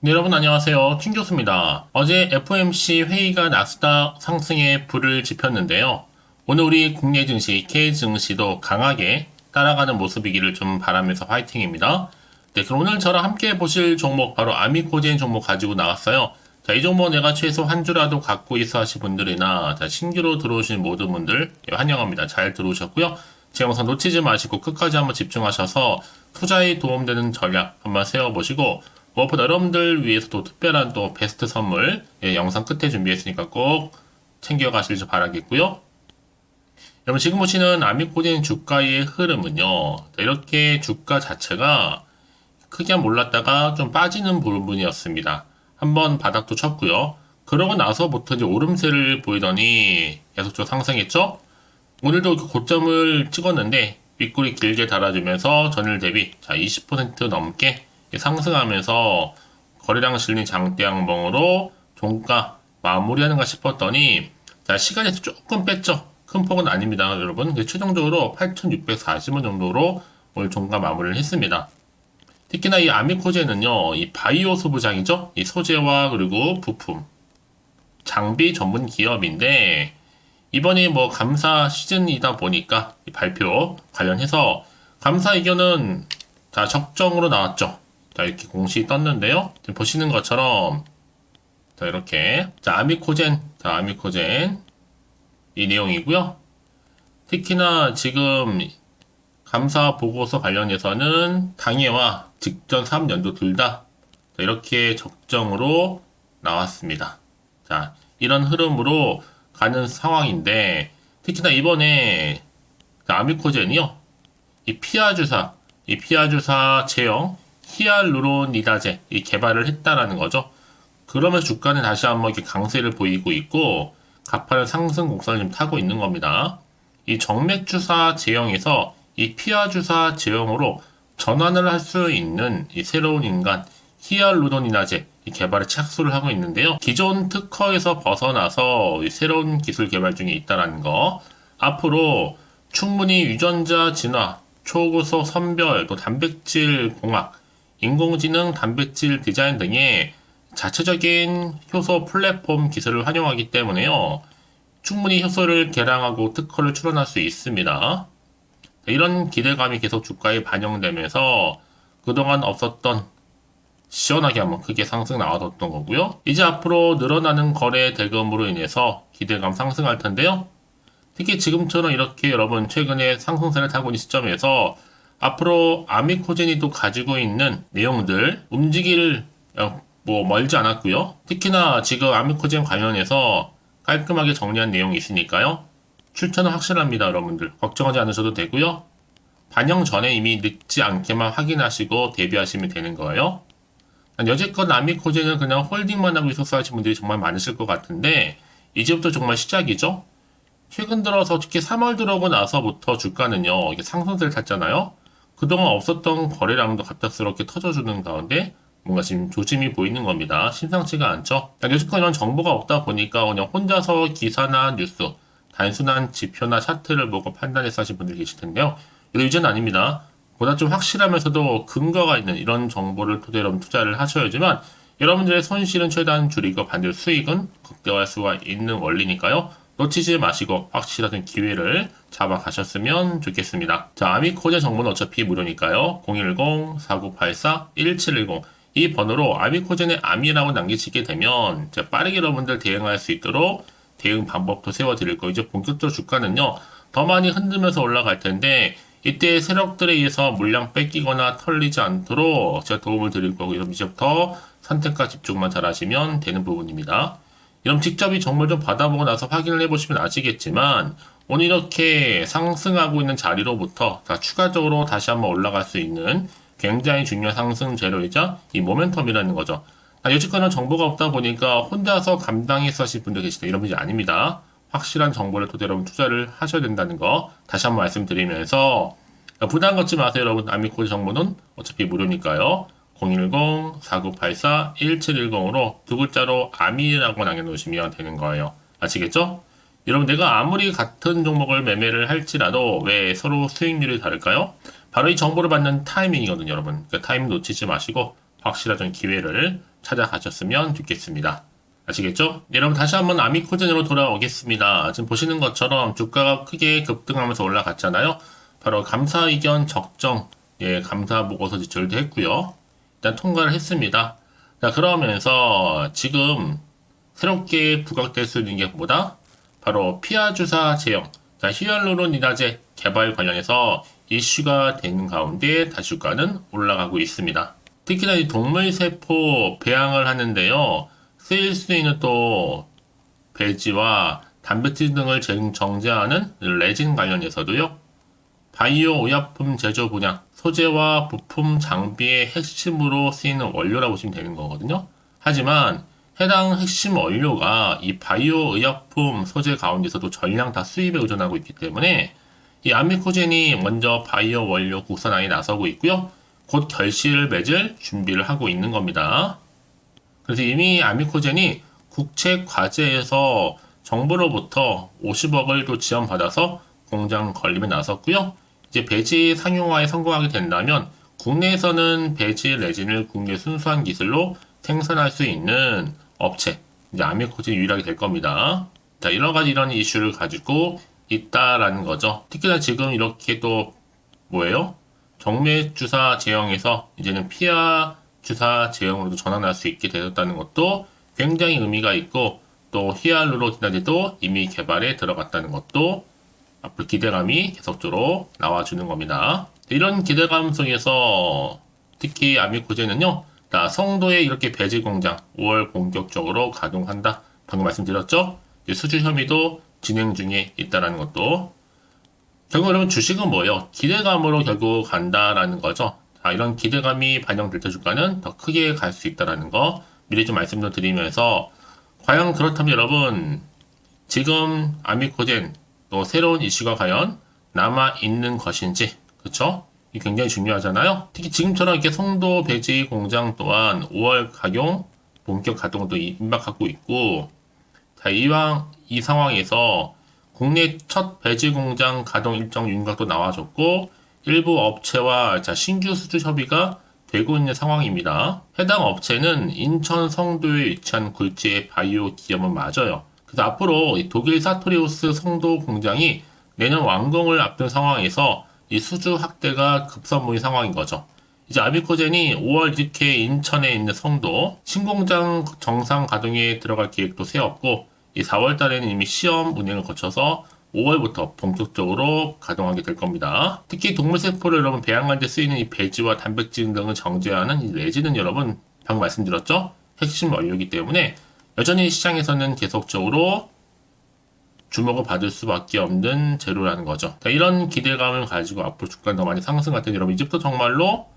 네, 여러분 안녕하세요. 팅 교수입니다. 어제 FOMC 회의가 나스닥 상승에 불을 지폈는데요. 오늘 우리 국내 증시, K 증시도 강하게 따라가는 모습이기를 좀 바라면서 화이팅입니다. 네, 그럼 오늘 저랑 함께 보실 종목 바로 아미코젠 종목 가지고 나왔어요. 자, 이 종목 내가 최소 한 주라도 갖고 있어 하신 분들이나 신규로 들어오신 모든 분들 환영합니다. 잘 들어오셨고요. 제 영상 놓치지 마시고 끝까지 한번 집중하셔서 투자에 도움되는 전략 한번 세워보시고 무엇보다 여러분들 위해서도 특별한 또 베스트 선물 영상 끝에 준비했으니까 꼭 챙겨가시길 바라겠고요. 여러분 지금 보시는 아미코젠 주가의 흐름은요. 이렇게 주가 자체가 크게 몰랐다가 좀 빠지는 부분이었습니다. 한번 바닥도 쳤고요. 그러고 나서부터 이제 오름세를 보이더니 계속적으로 상승했죠. 오늘도 고점을 찍었는데 윗골이 길게 달아주면서 전일 대비 20% 넘게 상승하면서 거래량 실린 장대 양봉으로 종가 마무리하는가 싶었더니 시간에서 조금 뺐죠. 큰 폭은 아닙니다, 여러분. 최종적으로 8,640원 정도로 오늘 종가 마무리를 했습니다. 특히나 이 아미코젠은요, 이 바이오 소부장이죠. 이 소재와 그리고 부품, 장비 전문 기업인데 이번이 뭐 감사 시즌이다 보니까 발표 관련해서 감사 의견은 적정으로 나왔죠. 이렇게 공시 떴는데요. 지금 보시는 것처럼 이렇게 아미코젠 이 내용이고요. 특히나 지금 감사 보고서 관련해서는 당해와 직전 3년도 둘 다 이렇게 적정으로 나왔습니다. 이런 흐름으로 가는 상황인데 특히나 이번에 아미코젠이요. 이 피하주사 제형 히알루로니다제 이 개발을 했다라는 거죠. 그러면서 주가는 다시 한번 이렇게 강세를 보이고 있고 가파른 상승 곡선을 좀 타고 있는 겁니다. 이 정맥주사 제형에서 이 피하주사 제형으로 전환을 할 수 있는 이 새로운 인간 히알루로니다제 이 개발에 착수를 하고 있는데요. 기존 특허에서 벗어나서 새로운 기술 개발 중에 있다라는 거. 앞으로 충분히 유전자 진화, 초고속 선별, 또 단백질 공학, 인공지능 단백질 디자인 등의 자체적인 효소 플랫폼 기술을 활용하기 때문에요. 충분히 효소를 개량하고 특허를 출원할 수 있습니다. 이런 기대감이 계속 주가에 반영되면서 그동안 없었던 시원하게 한번 크게 상승 나와줬던 거고요. 이제 앞으로 늘어나는 거래 대금으로 인해서 기대감 상승할 텐데요. 특히 지금처럼 이렇게 여러분 최근에 상승세를 타고 있는 시점에서 앞으로 아미코젠이 또 가지고 있는 내용들 움직일 뭐 멀지 않았고요. 특히나 지금 아미코젠 관련해서 깔끔하게 정리한 내용이 있으니까요. 출처는 확실합니다, 여러분들. 걱정하지 않으셔도 되고요. 반영 전에 이미 늦지 않게만 확인하시고 대비하시면 되는 거예요. 여지껏 아미코젠은 그냥 홀딩만 하고 있었어 하시는 분들이 정말 많으실 것 같은데 이제부터 정말 시작이죠. 최근 들어서 특히 3월 들어오고 나서부터 주가는요 이게 상승세를 탔잖아요. 그동안 없었던 거래량도 갑작스럽게 터져주는 가운데 뭔가 지금 조짐이 보이는 겁니다. 심상치가 않죠. 여지껏 이런 정보가 없다 보니까 그냥 혼자서 기사나 뉴스, 단순한 지표나 차트를 보고 판단해서 하신 분들이 계실 텐데요. 이제는 아닙니다. 보다 좀 확실하면서도 근거가 있는 이런 정보를 토대로 투자를 하셔야지만 여러분들의 손실은 최대한 줄이고 반대로 수익은 극대화할 수가 있는 원리니까요. 놓치지 마시고 확실한 기회를 잡아가셨으면 좋겠습니다. 아미코젠 정보는 어차피 무료니까요. 010-4984-1710 이 번호로 아미코젠의 아미라고 남기시게 되면 빠르게 여러분들 대응할 수 있도록 대응 방법도 세워드릴 거예요. 이제 본격적으로 주가는요. 더 많이 흔들면서 올라갈 텐데 이때 세력들에 의해서 물량 뺏기거나 털리지 않도록 제가 도움을 드릴 거고 여러분 이제부터 선택과 집중만 잘 하시면 되는 부분입니다. 그럼 직접 이 정보를 좀 받아보고 나서 확인을 해보시면 아시겠지만 오늘 이렇게 상승하고 있는 자리로부터 추가적으로 다시 한번 올라갈 수 있는 굉장히 중요한 상승 재료이자 이 모멘텀이라는 거죠. 여지껏은 정보가 없다 보니까 혼자서 감당해서 하실 분들 계시다 이런 분이 아닙니다. 확실한 정보를 토대로 투자를 하셔야 된다는 거 다시 한번 말씀드리면서 부담 갖지 마세요 여러분. 아미코젠 정보는 어차피 무료니까요. 010-4984-1710으로 두 글자로 아미라고 남겨놓으시면 되는 거예요. 아시겠죠? 여러분 내가 아무리 같은 종목을 매매를 할지라도 왜 서로 수익률이 다를까요? 바로 이 정보를 받는 타이밍이거든요 여러분. 그 타이밍 놓치지 마시고 확실한 기회를 찾아가셨으면 좋겠습니다. 아시겠죠? 네, 여러분 다시 한번 아미코젠으로 돌아오겠습니다. 지금 보시는 것처럼 주가가 크게 급등하면서 올라갔잖아요. 바로 감사 의견 적정, 감사 보고서 제출도 했고요. 일단 통과를 했습니다. 자, 그러면서 지금 새롭게 부각될 수 있는 게 뭐다? 바로 피하 주사 제형, 자, 히알루론이다제 개발 관련해서 이슈가 되는 가운데 다시 주가는 올라가고 있습니다. 특히나 이 동물세포 배양을 하는데요. 쓰일 수 있는 또 배지와 단백질 등을 정제하는 레진 관련해서도요. 바이오 의약품 제조 분야, 소재와 부품 장비의 핵심으로 쓰이는 원료라고 보시면 되는 거거든요. 하지만 해당 핵심 원료가 이 바이오 의약품 소재 가운데서도 전량 다 수입에 의존하고 있기 때문에 이 아미코젠이 먼저 바이오 원료 국산화에 나서고 있고요. 곧 결실을 맺을 준비를 하고 있는 겁니다. 그래서 이미 아미코젠이 국책 과제에서 정부로부터 50억을 또 지원받아서 공장 건립에 나섰고요. 이제 배지 상용화에 성공하게 된다면 국내에서는 배지 레진을 국내 순수한 기술로 생산할 수 있는 업체, 이제 아미코젠이 유일하게 될 겁니다. 자, 여러 가지 이런 이슈를 가지고 있다라는 거죠. 특히나 지금 이렇게 또 뭐예요? 정맥 주사 제형에서 이제는 피하 주사 제형으로도 전환할 수 있게 되었다는 것도 굉장히 의미가 있고, 또 히알루론이다제도 이미 개발에 들어갔다는 것도 앞으로 기대감이 계속적으로 나와주는 겁니다. 이런 기대감 속에서 특히 아미코젠은요, 성도에 이렇게 배지 공장 5월 본격적으로 가동한다. 방금 말씀드렸죠? 수주 협의도 진행 중에 있다는 것도. 결국 여러분 주식은 뭐예요? 기대감으로 결국 간다라는 거죠. 자, 이런 기대감이 반영될 때 주가는 더 크게 갈 수 있다는 거 미리 좀 말씀도 드리면서, 과연 그렇다면 여러분 지금 아미코젠 또 새로운 이슈가 과연 남아 있는 것인지, 그쵸? 이게 굉장히 중요하잖아요. 특히 지금처럼 이렇게 송도 배지 공장 또한 5월 가용 본격 가동도 임박하고 있고, 자, 이왕 이 상황에서 국내 첫 배지 공장 가동 일정 윤곽도 나와줬고, 일부 업체와 신규 수주 협의가 되고 있는 상황입니다. 해당 업체는 인천 성도에 위치한 굴지의 바이오 기업은 맞아요. 그래서 앞으로 독일 사토리우스 성도 공장이 내년 완공을 앞둔 상황에서 이 수주 확대가 급선무인 상황인 거죠. 이제 아미코젠이 5월 이렇게 인천에 있는 성도 신공장 정상 가동에 들어갈 계획도 세웠고, 이 4월 달에는 이미 시험 운행을 거쳐서 5월부터 본격적으로 가동하게 될 겁니다. 특히 동물세포를 여러분 배양할 때 쓰이는 이 배지와 단백질 등을 정제하는 이 레진은 여러분 방금 말씀드렸죠? 핵심 원료이기 때문에 여전히 시장에서는 계속적으로 주목을 받을 수밖에 없는 재료라는 거죠. 자, 이런 기대감을 가지고 앞으로 주가가 더 많이 상승할 때 여러분 이제부터 정말로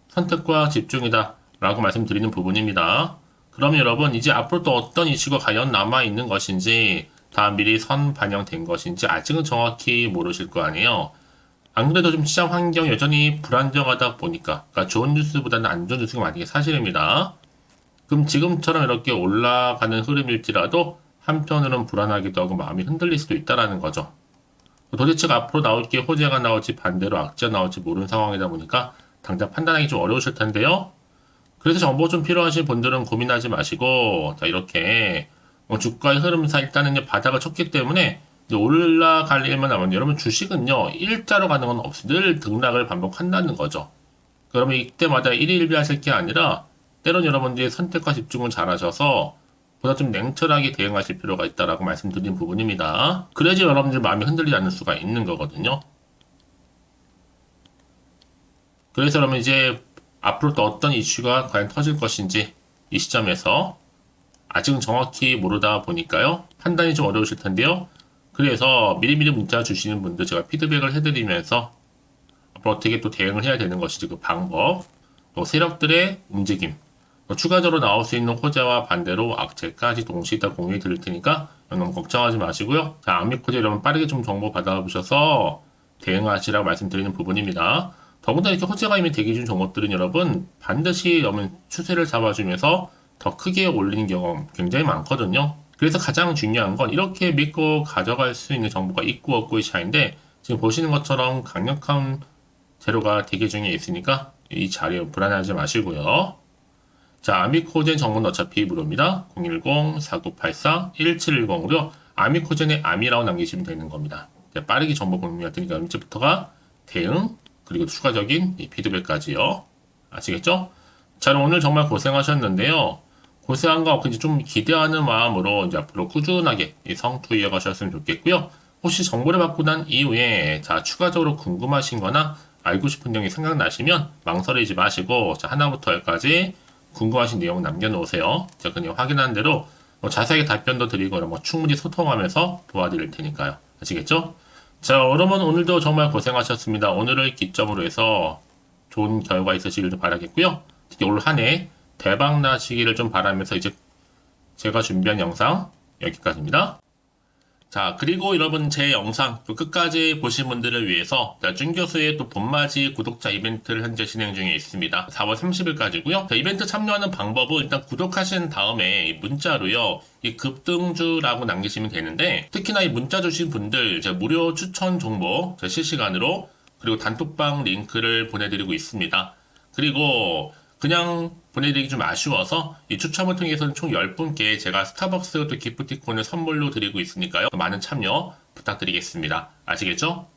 선택과 집중이다 라고 말씀드리는 부분입니다. 그러면 여러분 이제 앞으로 또 어떤 이슈가 과연 남아있는 것인지, 다 미리 선 반영된 것인지 아직은 정확히 모르실 거 아니에요. 안 그래도 좀 시장 환경이 여전히 불안정하다 보니까, 그러니까 좋은 뉴스보다는 안 좋은 뉴스가 많은 게 사실입니다. 그럼 지금처럼 이렇게 올라가는 흐름일지라도 한편으로는 불안하기도 하고 마음이 흔들릴 수도 있다는 거죠. 도대체 앞으로 나올 게 호재가 나올지 반대로 악재가 나올지 모르는 상황이다 보니까 당장 판단하기 좀 어려우실 텐데요. 그래서 정보 좀 필요하신 분들은 고민하지 마시고, 자, 이렇게 주가의 흐름상 일단은 이제 바닥을 쳤기 때문에 이제 올라갈 일만 남았는데, 여러분 주식은요 일자로 가는 건 없이 늘 등락을 반복한다는 거죠. 그러면 이때마다 일희일비하실 게 아니라 때론 여러분들이 선택과 집중을 잘하셔서 보다 좀 냉철하게 대응하실 필요가 있다라고 말씀드린 부분입니다. 그래야지 여러분들 마음이 흔들리지 않을 수가 있는 거거든요. 그래서 여러분 이제 앞으로 또 어떤 이슈가 과연 터질 것인지 이 시점에서 아직은 정확히 모르다 보니까요, 판단이 좀 어려우실 텐데요. 그래서 미리미리 문자 주시는 분들 제가 피드백을 해드리면서 앞으로 어떻게 또 대응을 해야 되는 것인지 그 방법, 또 세력들의 움직임, 또 추가적으로 나올 수 있는 호재와 반대로 악재까지 동시에 다 공유해 드릴 테니까 너무 걱정하지 마시고요. 자, 아미코제 여러분 빠르게 좀 정보 받아보셔서 대응하시라고 말씀드리는 부분입니다. 더군다나 이렇게 호재가 이미 대기 중 종목들은 여러분 반드시 여러분 추세를 잡아주면서 더 크게 올리는 경험 굉장히 많거든요. 그래서 가장 중요한 건 이렇게 믿고 가져갈 수 있는 정보가 있고 없고의 차이인데, 지금 보시는 것처럼 강력한 재료가 대기 중에 있으니까 이 자리에 불안하지 마시고요. 자, 아미코젠 정보는 어차피 무료입니다. 010-4984-1710으로 아미코젠의 아미라고 남기시면 되는 겁니다. 빠르게 정보 공유할 테니까 이제부터가 대응, 그리고 추가적인 이 피드백까지요. 아시겠죠? 자, 그럼 오늘 정말 고생하셨는데요. 고생한 거 없고 이제 좀 기대하는 마음으로 이제 앞으로 꾸준하게 이 성투 이어가셨으면 좋겠고요. 혹시 정보를 받고 난 이후에 자, 추가적으로 궁금하신 거나 알고 싶은 내용이 생각나시면 망설이지 마시고 자, 하나부터 열까지 궁금하신 내용 남겨놓으세요. 제가 그냥 확인한 대로 뭐 자세하게 답변도 드리고 뭐 충분히 소통하면서 도와드릴 테니까요. 아시겠죠? 자, 여러분 오늘도 정말 고생하셨습니다. 오늘을 기점으로 해서 좋은 결과 있으시길 바라겠고요. 특히 올 한 해 대박 나시기를 좀 바라면서 이제 제가 준비한 영상 여기까지입니다. 자, 그리고 여러분 제 영상 또 끝까지 보신 분들을 위해서 준 교수의 또 봄맞이 구독자 이벤트를 현재 진행 중에 있습니다. 4월 30일까지고요. 이벤트 참여하는 방법은 일단 구독하신 다음에 문자로요. 이 급등주라고 남기시면 되는데 특히나 이 문자 주신 분들 제가 무료 추천 정보 실시간으로 그리고 단톡방 링크를 보내드리고 있습니다. 그리고 그냥 보내드리기 좀 아쉬워서 이 추첨을 통해서는 총 10분께 제가 스타벅스 또 기프티콘을 선물로 드리고 있으니까요. 많은 참여 부탁드리겠습니다. 아시겠죠?